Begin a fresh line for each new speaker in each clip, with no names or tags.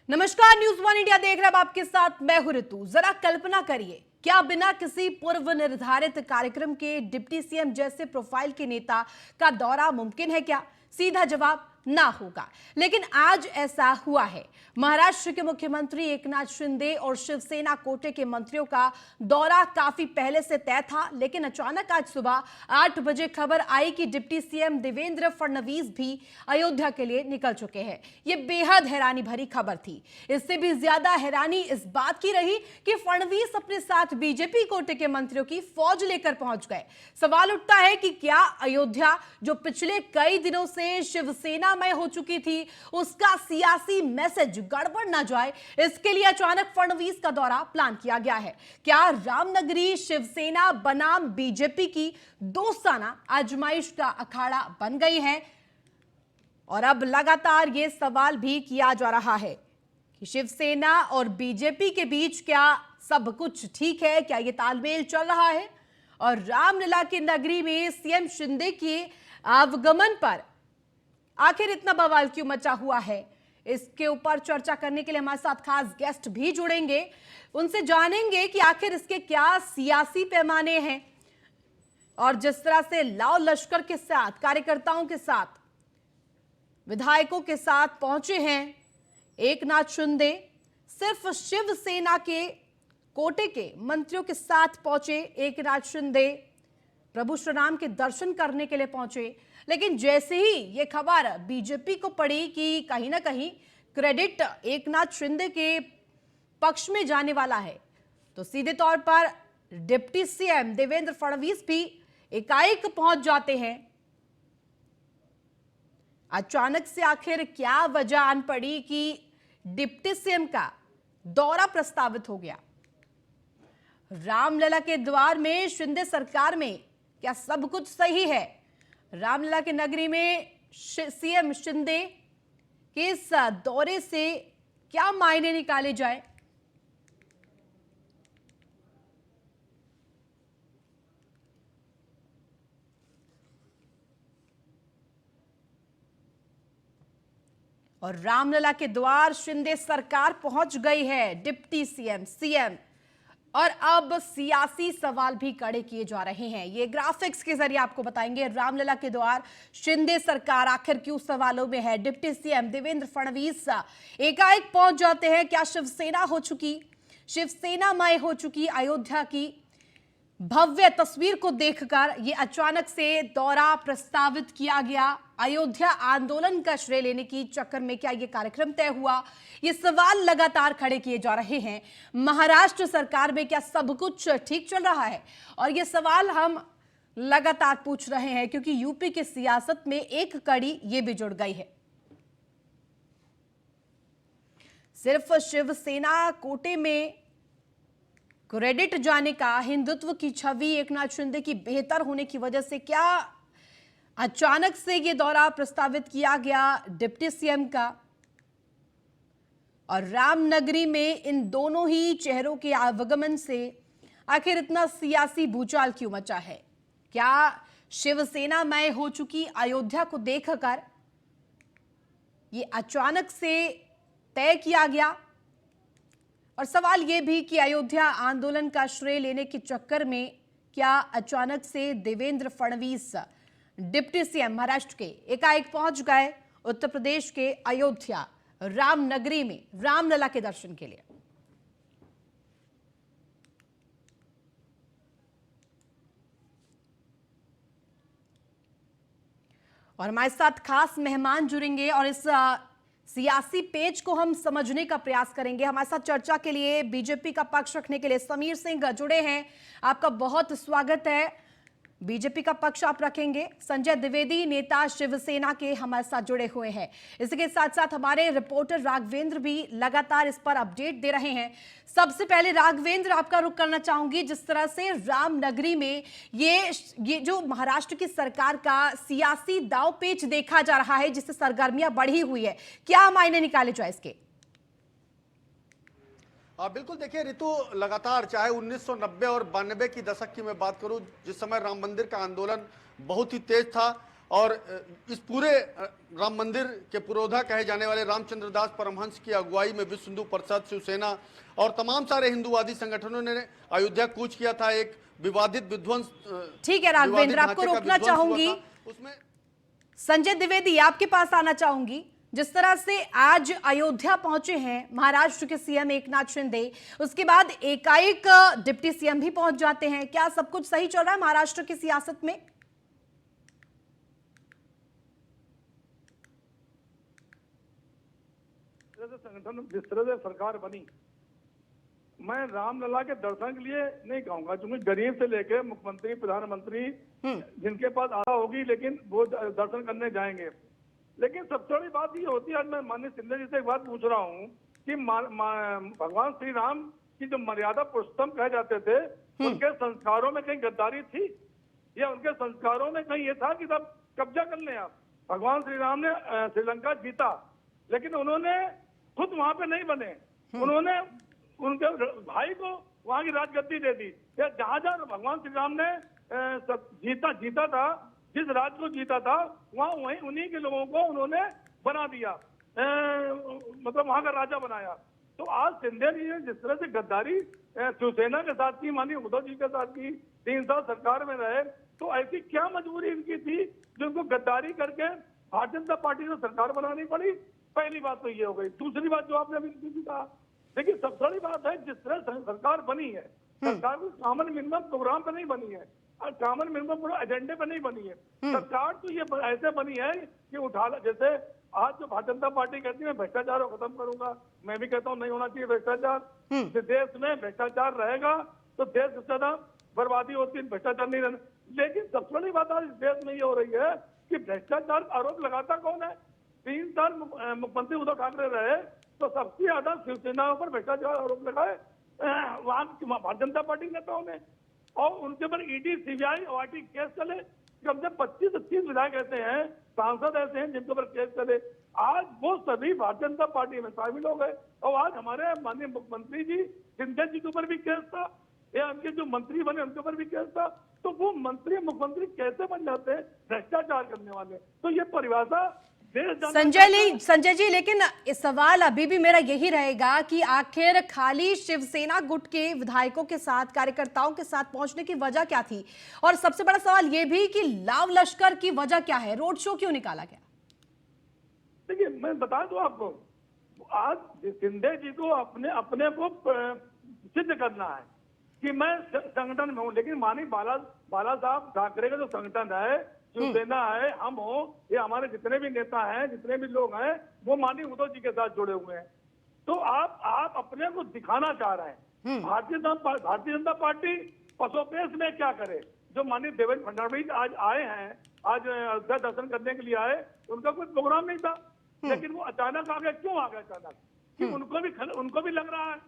नमस्कार, news one India देख रहे हैं आपके साथ मैं हूं ऋतु। जरा कल्पना करिए, क्या बिना किसी पूर्व निर्धारित कार्यक्रम के डिप्टी सीएम जैसे प्रोफाइल के नेता का दौरा मुमकिन है क्या? सीधा जवाब ना होगा। लेकिन आज ऐसा हुआ है। महाराष्ट्र के मुख्यमंत्री एकनाथ शिंदे और शिवसेना कोटे के मंत्रियों का दौरा काफी पहले से तय था, लेकिन अचानक आज सुबह 8 बजे खबर आई कि डिप्टी सीएम देवेंद्र फडणवीस भी अयोध्या के लिए निकल चुके हैं। यह बेहद हैरानी भरी खबर थी। इससे भी ज्यादा हैरानी इस बात की रही कि फडणवीस अपने साथ बीजेपी कोटे के मंत्रियों की फौज लेकर पहुंच गए। सवाल उठता है कि क्या अयोध्या, जो पिछले कई दिनों से शिवसेना में हो चुकी थी, उसका सियासी मैसेज गड़बड़ ना जाए, इसके लिए अचानक फडणवीस का दौरा प्लान किया गया है। क्या रामनगरी शिवसेना बनाम बीजेपी की दोस्ताना आजमाइश का अखाड़ा बन गई है? और अब लगातार यह सवाल भी किया जा रहा है कि शिवसेना और बीजेपी के बीच क्या सब कुछ ठीक है, क्या यह तालमेल चल रहा है? और रामलला की नगरी में सीएम शिंदे के आगमन पर आखिर इतना बवाल क्यों मचा हुआ है, इसके ऊपर चर्चा करने के लिए हमारे साथ खास गेस्ट भी जुड़ेंगे। उनसे जानेंगे कि आखिर इसके क्या सियासी पैमाने हैं और जिस तरह से लाव लश्कर के साथ, कार्यकर्ताओं के साथ, विधायकों के साथ पहुंचे हैं एकनाथ शिंदे, सिर्फ शिवसेना के कोटे के मंत्रियों के साथ पहुंचे एकनाथ शिंदे, प्रभु श्री राम के दर्शन करने के लिए पहुंचे। लेकिन जैसे ही ये खबर बीजेपी को पड़ी कि कहीं ना कहीं क्रेडिट एकनाथ शिंदे के पक्ष में जाने वाला है, तो सीधे तौर पर डिप्टी सीएम देवेंद्र फडणवीस भी एकाएक पहुंच जाते हैं। अचानक से आखिर क्या वजह आन पड़ी कि डिप्टी सीएम का दौरा प्रस्तावित हो गया? रामलला के द्वार में शिंदे सरकार में क्या सब कुछ सही है? रामलला की नगरी में सीएम शिंदे के इस दौरे से क्या मायने निकाले जाए? और रामलला के द्वार शिंदे सरकार पहुंच गई है, डिप्टी सीएम और अब सियासी सवाल भी खड़े किए जा रहे हैं। ये ग्राफिक्स के जरिए आपको बताएंगे रामलला के द्वार शिंदे सरकार आखिर क्यों सवालों में है। डिप्टी सीएम देवेंद्र फडणवीस एकाएक पहुंच जाते हैं। क्या शिवसेनामय हो चुकी अयोध्या की भव्य तस्वीर को देखकर ये अचानक से दौरा प्रस्तावित किया गया? अयोध्या आंदोलन का श्रेय लेने की चक्कर में क्या ये कार्यक्रम तय हुआ? ये सवाल लगातार खड़े किए जा रहे हैं। महाराष्ट्र सरकार में क्या सब कुछ ठीक चल रहा है? और ये सवाल हम लगातार पूछ रहे हैं क्योंकि यूपी की सियासत में एक कड़ी ये भी जुड़ गई है। सिर्फ शिवसेना कोटे में क्रेडिट जाने का, हिंदुत्व की छवि एकनाथ शिंदे की बेहतर होने की वजह से क्या अचानक से यह दौरा प्रस्तावित किया गया डिप्टी सीएम का? और रामनगरी में इन दोनों ही चेहरों के आगमन से आखिर इतना सियासी भूचाल क्यों मचा है? क्या शिवसेनामय हो चुकी अयोध्या को देखकर ये अचानक से तय किया गया? और सवाल यह भी कि अयोध्या आंदोलन का श्रेय लेने के चक्कर में क्या अचानक से देवेंद्र फडणवीस डिप्टी सीएम महाराष्ट्र के एकाएक पहुंच गए उत्तर प्रदेश के अयोध्या रामनगरी में रामलला के दर्शन के लिए? और हमारे साथ खास मेहमान जुड़ेंगे और इस सियासी पेज को हम समझने का प्रयास करेंगे। हमारे साथ चर्चा के लिए बीजेपी का पक्ष रखने के लिए समीर सिंह जुड़े हैं। आपका बहुत स्वागत है। बीजेपी का पक्ष आप रखेंगे। संजय द्विवेदी, नेता शिवसेना के, हमारे साथ जुड़े हुए हैं। इसके साथ साथ हमारे रिपोर्टर राघवेंद्र भी लगातार इस पर अपडेट दे रहे हैं। सबसे पहले राघवेंद्र, आपका रुख करना चाहूंगी। जिस तरह से रामनगरी में ये जो महाराष्ट्र की सरकार का सियासी दांवपेच देखा जा रहा है, जिससे सरगर्मियां बढ़ी हुई है, क्या मायने निकाले जाए इसके?
बिल्कुल, देखिए ऋतु, लगातार चाहे 1990 और 92 की दशक की मैं बात करूं, जिस समय राम मंदिर का आंदोलन बहुत ही तेज था और इस पूरे राम मंदिर के पुरोधा कहे जाने वाले रामचंद्र दास परमहंस की अगुवाई में विश्व हिंदू परिषद, शिवसेना और तमाम सारे हिंदुवादी संगठनों ने अयोध्या कूच किया था। एक विवादित विध्वंस,
ठीक है राघवेंद्र, आपको रोकना चाहूंगी।
उसमें
संजय द्विवेदी आपके पास आना चाहूंगी। जिस तरह से आज अयोध्या पहुंचे हैं महाराष्ट्र के सीएम एकनाथ शिंदे, उसके बाद एकाएक डिप्टी सीएम भी पहुंच जाते हैं, क्या सब कुछ सही चल रहा है महाराष्ट्र की सियासत में?
संगठन जिस तरह से सरकार बनी, मैं रामलला के दर्शन के लिए नहीं कहूंगा, क्योंकि गरीब से लेकर मुख्यमंत्री, प्रधानमंत्री जिनके पास आशा होगी, लेकिन वो दर्शन करने जाएंगे। लेकिन सबसे बड़ी बात ये होती है, आज मैं माननीय शिंदे जी से एक बात पूछ रहा हूँ कि भगवान श्री राम की जो मर्यादा पुरुषोत्तम कहे जाते थे, उनके संस्कारों में कहीं गद्दारी थी, या उनके संस्कारों में कहीं ये था कि सब कब्जा कर लें आप? भगवान श्री राम ने श्रीलंका जीता, लेकिन उन्होंने खुद वहां पे नहीं बने, उन्होंने उनके भाई को वहां की राजगद्दी दे दी। या जहां जहां भगवान श्री राम ने जीता था, जिस राज्य को जीता था, वहां वहीं उन्हीं के लोगों को उन्होंने बना दिया, मतलब वहां का राजा बनाया। तो आज शिंदे जी ने जिस तरह से गद्दारी शिवसेना के साथ की, माननीय उद्धव जी के साथ की, 3 साल सरकार में रहे, तो ऐसी क्या मजबूरी इनकी थी जो उनको गद्दारी करके भारतीय जनता पार्टी से सरकार बनानी पड़ी? पहली बात तो ये हो गई। दूसरी बात जो आपने अभी कहा, देखिए सबसे बड़ी बात है, जिस तरह सरकार बनी है, सरकार को कॉमन मिनिमम प्रोग्राम पे नहीं बनी है, और कॉमन मिनिमम एजेंडे पे नहीं बनी है। सरकार तो ये ऐसे बनी है कि उठा, जैसे आज जो भारतीय जनता पार्टी कहती है मैं भ्रष्टाचार को खत्म करूंगा, मैं भी कहता हूँ नहीं होना चाहिए भ्रष्टाचार। देश में भ्रष्टाचार रहेगा तो देश से ज्यादा बर्बादी होती है, भ्रष्टाचार नहीं रहना। लेकिन सबसे बड़ी बात आज इस देश में ये हो रही है कि भ्रष्टाचार आरोप लगाता कौन है? 3 साल मुख्यमंत्री उद्धव ठाकरे रहे, तो सबसे ज्यादा शिवसेना पर भ्रष्टाचार आरोप लगाए वहां भारतीय जनता पार्टी नेताओं ने, और उनके ऊपर ईडी, सीबीआई, ओआईटी केस चले। कम से 25 से 30 विधायक ऐसे हैं, सांसद ऐसे हैं जिनके ऊपर केस चले। आज वो सभी भारतीय जनता पार्टी में शामिल हो गए, और आज हमारे माननीय मुख्यमंत्री जी शिंदे जी के ऊपर भी केस था, या उनके जो मंत्री बने उनके ऊपर भी केस था। तो वो मंत्री मुख्यमंत्री कैसे बन जाते हैं? भ्रष्टाचार करने वाले। तो ये परिभाषा
संजय जी, लेकिन इस सवाल अभी भी मेरा यही रहेगा कि आखिर खाली शिवसेना गुट के विधायकों के साथ, कार्यकर्ताओं के साथ पहुंचने की वजह क्या थी? और सबसे बड़ा सवाल यह भी कि लाव लश्कर की वजह क्या है? रोड शो क्यों निकाला गया?
देखिए मैं बता दूं आपको, आज शिंदे जी को अपने को सिद्ध करना है कि मैं संगठन में हूं, लेकिन मानी बाला साहब ठाकरे का जो संगठन है, शिवसेना है, हम हो, ये हमारे जितने भी नेता हैं, जितने भी लोग हैं, वो माननीय उद्धव जी के साथ जुड़े हुए हैं। तो आप अपने को दिखाना चाह रहे हैं। भारतीय जनता पार्टी पसोपेश में क्या करे? जो माननीय देवेंद्र फडणवीस आज आए हैं, आज अयोध्या दर्शन करने के लिए आए, उनका कोई प्रोग्राम नहीं था, लेकिन वो अचानक आ गए। क्यों आ गए अचानक? कि उनको भी लग रहा है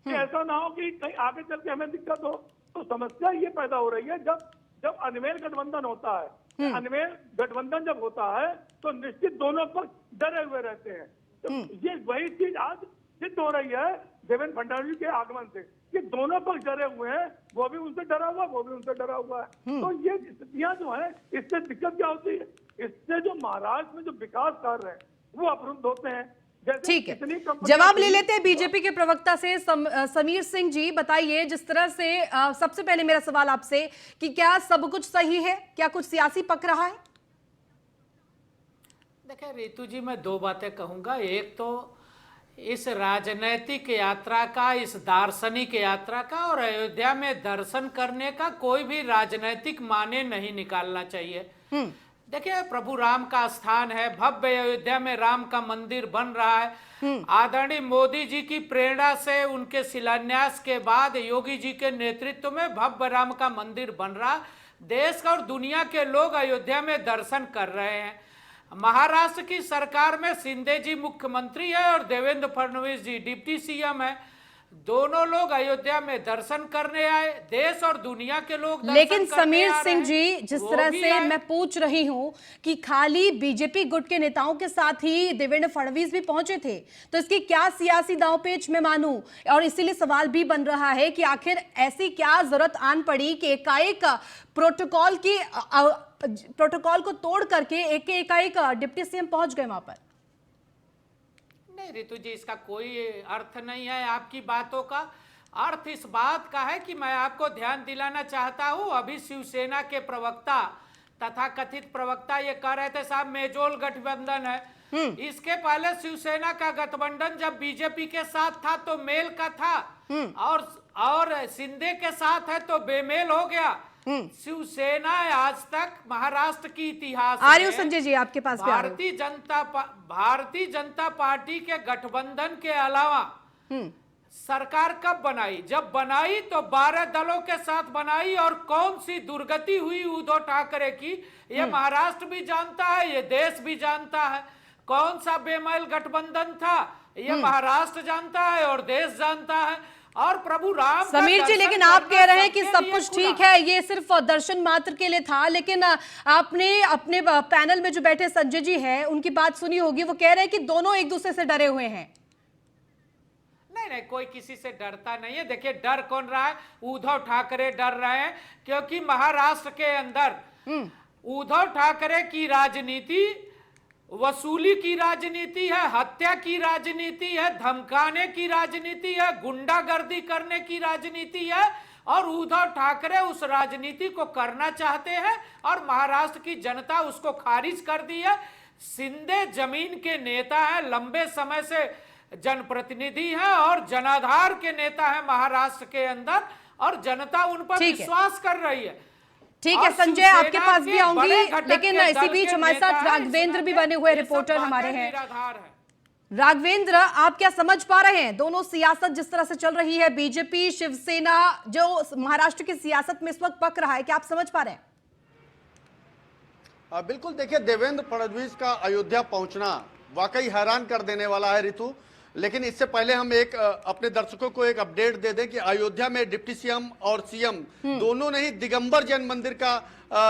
कि ऐसा ना हो कि कहीं आगे चल के हमें दिक्कत हो। तो समस्या ये पैदा हो रही है, जब अनमेल गठबंधन होता है, अनमेल गठबंधन जब होता है तो निश्चित दोनों पक्ष डरे हुए रहते हैं। तो ये वही चीज आज सिद्ध हो रही है देवेंद्र फडणवीस के आगमन से, कि दोनों पक्ष डरे हुए हैं, वो भी उनसे डरा हुआ, वो भी उनसे डरा हुआ है। तो ये स्थितियां जो है, इससे दिक्कत क्या होती है? इससे जो महाराष्ट्र में जो विकास कार्य है वो अवरुद्ध होते हैं।
ठीक है, जवाब ले लेते हैं बीजेपी के प्रवक्ता से। समीर सिंह जी बताइए, जिस तरह से सबसे पहले मेरा सवाल आपसे कि क्या सब कुछ सही है, क्या कुछ सियासी पक रहा है?
देखिए रितु जी, मैं 2 बातें कहूंगा। एक तो इस राजनैतिक यात्रा का, इस दार्शनिक यात्रा का और अयोध्या में दर्शन करने का कोई भी राजनैतिक माने नहीं निकालना चाहिए। देखिए प्रभु राम का स्थान है, भव्य अयोध्या में राम का मंदिर बन रहा है। आदरणीय मोदी जी की प्रेरणा से उनके शिलान्यास के बाद योगी जी के नेतृत्व में भव्य राम का मंदिर बन रहा। देश का और दुनिया के लोग अयोध्या में दर्शन कर रहे हैं। महाराष्ट्र की सरकार में शिंदे जी मुख्यमंत्री है और देवेंद्र फडणवीस जी डिप्टी सीएम है। दोनों लोग अयोध्या में दर्शन करने आए, देश और दुनिया के लोग दर्शन
लेकिन
करने
समीर
आ रहे
सिंह
हैं,
जी, जिस
वो
तरह
भी
से
आए।
मैं पूछ रही हूं कि खाली बीजेपी गुट के नेताओं के साथ ही देवेंद्र फडणवीस भी पहुंचे थे, तो इसकी क्या सियासी दांवपेच में मानूं? और इसीलिए सवाल भी बन रहा है कि आखिर ऐसी क्या जरूरत आन पड़ी कि एकाएक प्रोटोकॉल को तोड़ करके एकाएक डिप्टी सीएम पहुंच गए वहां पर?
नहीं रितु जी, इसका कोई अर्थ नहीं है। आपकी बातों का अर्थ इस बात का है कि मैं आपको ध्यान दिलाना चाहता हूं, अभी शिवसेना के प्रवक्ता तथा कथित प्रवक्ता ये कह रहे थे साहब मेजोल गठबंधन है। इसके पहले शिवसेना का गठबंधन जब बीजेपी के साथ था तो मेल का था, और शिंदे के साथ है तो बेमेल हो गया। शिवसेना आज तक महाराष्ट्र की इतिहास
आर्य
में
संजय जी आपके पास भी आ रहे हो।
भारतीय जनता पार्टी के गठबंधन के अलावा सरकार कब बनाई? जब बनाई तो 12 दलों के साथ बनाई, और कौन सी दुर्गति हुई उद्धव ठाकरे की ये महाराष्ट्र भी जानता है, ये देश भी जानता है। कौन सा बेमेल गठबंधन था ये महाराष्ट्र जानता है और देश जानता है। और प्रभु राम का
समीर जी,
दर्शन
लेकिन आप
करना
कह रहे हैं कि
सबके
सब
लिए
कुछ
खुला।
ठीक है, ये सिर्फ दर्शन मात्र के लिए था, लेकिन आपने अपने पैनल में जो बैठे संजय जी हैं उनकी बात सुनी होगी, वो कह रहे हैं कि दोनों एक दूसरे से डरे हुए हैं।
नहीं नहीं, कोई किसी से डरता नहीं है। देखिए, डर कौन रहा है? उद्धव ठाकरे डर रहे हैं, क्योंकि महाराष्ट्र के अंदर उद्धव ठाकरे की राजनीति वसूली की राजनीति है, हत्या की राजनीति है, धमकाने की राजनीति है, गुंडागर्दी करने की राजनीति है, और उद्धव ठाकरे उस राजनीति को करना चाहते हैं और महाराष्ट्र की जनता उसको खारिज कर दी है। शिंदे जमीन के नेता है, लंबे समय से जनप्रतिनिधि है और जनाधार के नेता है महाराष्ट्र के अंदर, और जनता उन पर विश्वास कर रही है।
ठीक है संजय, आपके पास भी आऊंगी, लेकिन इसी बीच हमारे साथ राघवेंद्र भी बने हुए रिपोर्टर हमारे हैं। राघवेंद्र, आप क्या समझ पा रहे हैं दोनों सियासत जिस तरह से चल रही है, बीजेपी शिवसेना जो महाराष्ट्र की सियासत में इस वक्त पक रहा है, क्या आप समझ पा रहे हैं?
बिल्कुल, देखिए देवेंद्र फडणवीस का अयोध्या पहुंचना वाकई हैरान कर देने वाला है रितु। लेकिन इससे पहले हम एक अपने दर्शकों को एक अपडेट दे दें कि अयोध्या में डिप्टी सीएम और सीएम दोनों ने ही दिगंबर जैन मंदिर का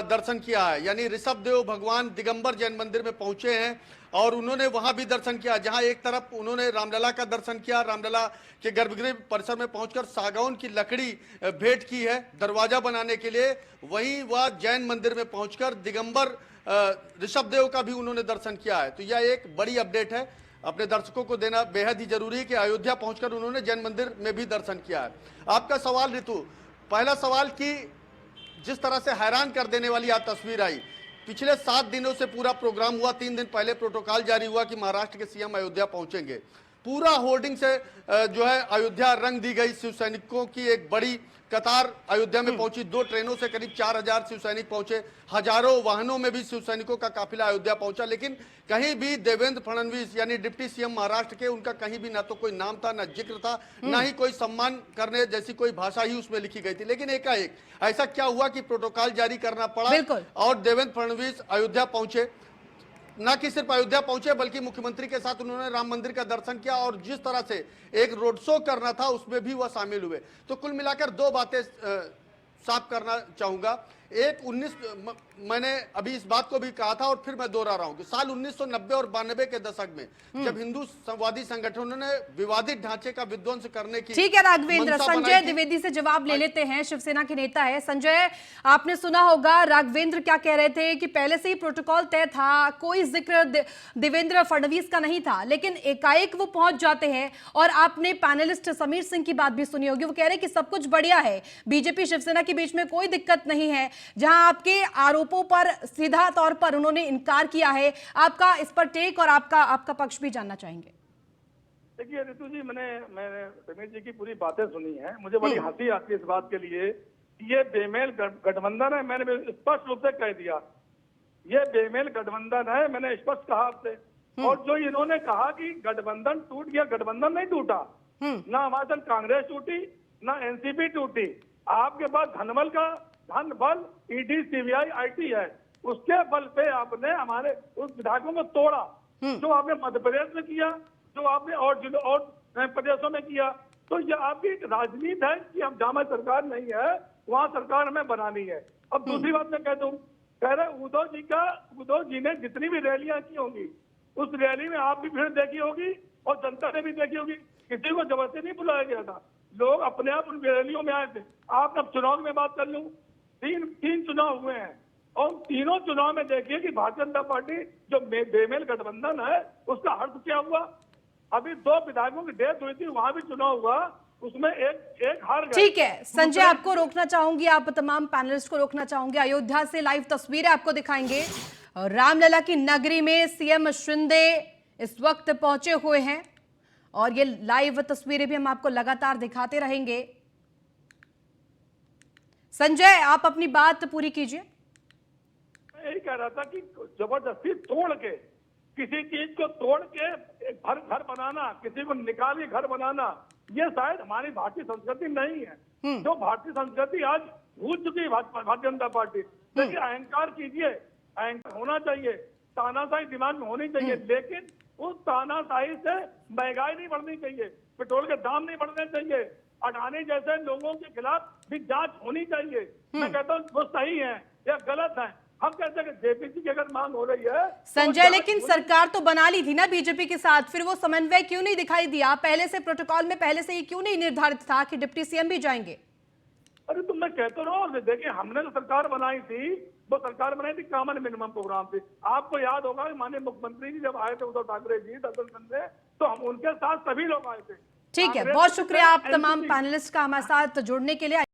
दर्शन किया है। यानी ऋषभ देव भगवान दिगंबर जैन मंदिर में पहुंचे हैं और उन्होंने वहां भी दर्शन किया, जहां एक तरफ उन्होंने रामलला का दर्शन किया, रामलला के गर्भगृह परिसर में पहुंचकर सागौन की लकड़ी भेंट की है दरवाजा बनाने के लिए। वहीं वह जैन मंदिर में पहुंचकर दिगंबर ऋषभ देव का भी उन्होंने दर्शन किया है। तो यह एक बड़ी अपडेट है, अपने दर्शकों को देना बेहद ही जरूरी है कि अयोध्या पहुंचकर उन्होंने जैन मंदिर में भी दर्शन किया है। आपका सवाल रितु, पहला सवाल कि जिस तरह से हैरान कर देने वाली आज तस्वीर आई, पिछले 7 दिनों से पूरा प्रोग्राम हुआ, 3 दिन पहले प्रोटोकॉल जारी हुआ कि महाराष्ट्र के सीएम अयोध्या पहुंचेंगे। पूरा होर्डिंग से जो है अयोध्या रंग दी गई। शिव सैनिकों की एक बड़ी कतार अयोध्या में पहुंची, 2 ट्रेनों से करीब 4000 शिव सैनिक पहुंचे, हजारों वाहनों में भी शिव सैनिकों का काफिला अयोध्या पहुंचा। लेकिन कहीं भी देवेंद्र फडणवीस यानी डिप्टी सीएम महाराष्ट्र के, उनका कहीं भी ना तो कोई नाम था, ना जिक्र था, ना ही कोई सम्मान करने जैसी कोई भाषा ही उसमें लिखी गई थी। लेकिन एकाएक ऐसा क्या हुआ कि प्रोटोकॉल जारी करना पड़ा और देवेंद्र फडणवीस अयोध्या पहुंचे। न कि सिर्फ अयोध्या पहुंचे बल्कि मुख्यमंत्री के साथ उन्होंने राम मंदिर का दर्शन किया और जिस तरह से एक रोड शो करना था उसमें भी वह शामिल हुए। तो कुल मिलाकर 2 बातें साफ करना चाहूंगा। एक मैंने अभी इस बात को भी कहा था और फिर मैं दोहरा रहा हूं कि साल 1990 और 92 के दशक में जब हिंदूवादी संगठनों ने विवादित ढांचे का विध्वंस करने की,
ठीक है राघवेंद्र, संजय द्विवेदी से जवाब ले लेते हैं, शिवसेना के नेता है। संजय, आपने सुना होगा राघवेंद्र क्या कह रहे थे कि पहले से ही प्रोटोकॉल तय था, कोई जिक्र देवेंद्र फडणवीस का नहीं था, लेकिन एकाएक वो पहुंच जाते हैं। और आपने पैनलिस्ट समीर सिंह की बात भी सुनी होगी, वो कह रहे हैं कि सब कुछ बढ़िया है, बीजेपी शिवसेना के बीच में कोई दिक्कत नहीं है, जहां आपके आरोपों पर सीधा तौर पर उन्होंने इनकार किया है। आपका इस पर टेक और आपका पक्ष भी जानना चाहेंगे।
देखिए ऋतु जी, मैंने समीर जी की पूरी बातें सुनी है, मुझे बड़ी हंसी आती है इस बात के लिए। ये बेमेल गठबंधन है, मैंने स्पष्ट रूप से कह दिया, ये बेमेल गठबंधन है, मैंने स्पष्ट कहा आपसे। और जो इन्होंने कहा कि गठबंधन टूट गया, गठबंधन नहीं टूटा, ना हमारे साथ कांग्रेस टूटी, ना एनसीपी टूटी। आपके पास धन बल ईडी सीबीआई आईटी है, उसके बल पे आपने हमारे उस विधायकों को तोड़ा। जो आपने मध्य प्रदेश में किया, जो आपने और प्रदेशों में किया, तो ये आपकी एक राजनीति है कि अब जहाँ सरकार नहीं है वहाँ सरकार हमें बनानी है। अब दूसरी बात मैं कह दूं, कह रहे उद्धव जी ने जितनी भी रैलियां की होंगी उस रैली में आप भी भीड़ देखी होगी और जनता ने भी देखी होगी। किसी को जबरदस्ती नहीं बुलाया गया था, लोग अपने आप उन रैलियों में आए थे। आप अब चुनाव में बात कर लूं, तीन चुनाव हुए हैं और तीनों चुनाव में देखिए कि भारतीय जनता पार्टी जो बेमेल गठबंधन है उसका अर्थ क्या हुआ। अभी 2 विधायकों की डेथ हुई थी, वहां भी चुनाव हुआ, उसमें एक हार गए।
ठीक है संजय, आपको रोकना चाहूंगी, आप तमाम पैनलिस्ट को रोकना चाहूंगी। अयोध्या से लाइव तस्वीरें आपको दिखाएंगे। रामलला की नगरी में सीएम शिंदे इस वक्त पहुंचे हुए हैं और ये लाइव तस्वीरें भी हम आपको लगातार दिखाते रहेंगे। संजय, आप अपनी बात पूरी कीजिए।
मैं यही कह रहा था कि जबरदस्ती तोड़ के, किसी चीज को तोड़ के घर बनाना, किसी को निकाल के घर बनाना, ये शायद हमारी भारतीय संस्कृति नहीं है। जो भारतीय संस्कृति आज भूल चुकी है भारतीय जनता पार्टी। देखिए, अहंकार कीजिए, अहंकार होना चाहिए, तानाशाही दिमाग में होनी चाहिए, लेकिन उस तानाशाही से महंगाई नहीं बढ़नी चाहिए, पेट्रोल के दाम नहीं बढ़ने चाहिए, अडानी जैसे लोगों के खिलाफ भी जांच होनी चाहिए। मैं कहता हूँ वो सही है या गलत है। हम कहते हैं कि जेपीसी की अगर मांग हो रही है
संजय, लेकिन सरकार तो बना ली थी ना बीजेपी के साथ, फिर वो समन्वय क्यों नहीं दिखाई दिया? पहले से प्रोटोकॉल में पहले से ही क्यों नहीं निर्धारित था कि डिप्टी सीएम भी जाएंगे?
अरे तुम मैं कहता रहा हूँ, देखिए हमने जो सरकार बनाई थी वो सरकार बनाई थी कॉमन मिनिमम प्रोग्राम से। आपको याद होगा माननीय मुख्यमंत्री जी जब आए थे उद्धव ठाकरे जी दर्शन करने, तो हम उनके साथ सभी लोग आए थे।
ठीक है, बहुत शुक्रिया आप तमाम पैनलिस्ट का हमारे साथ जुड़ने के लिए।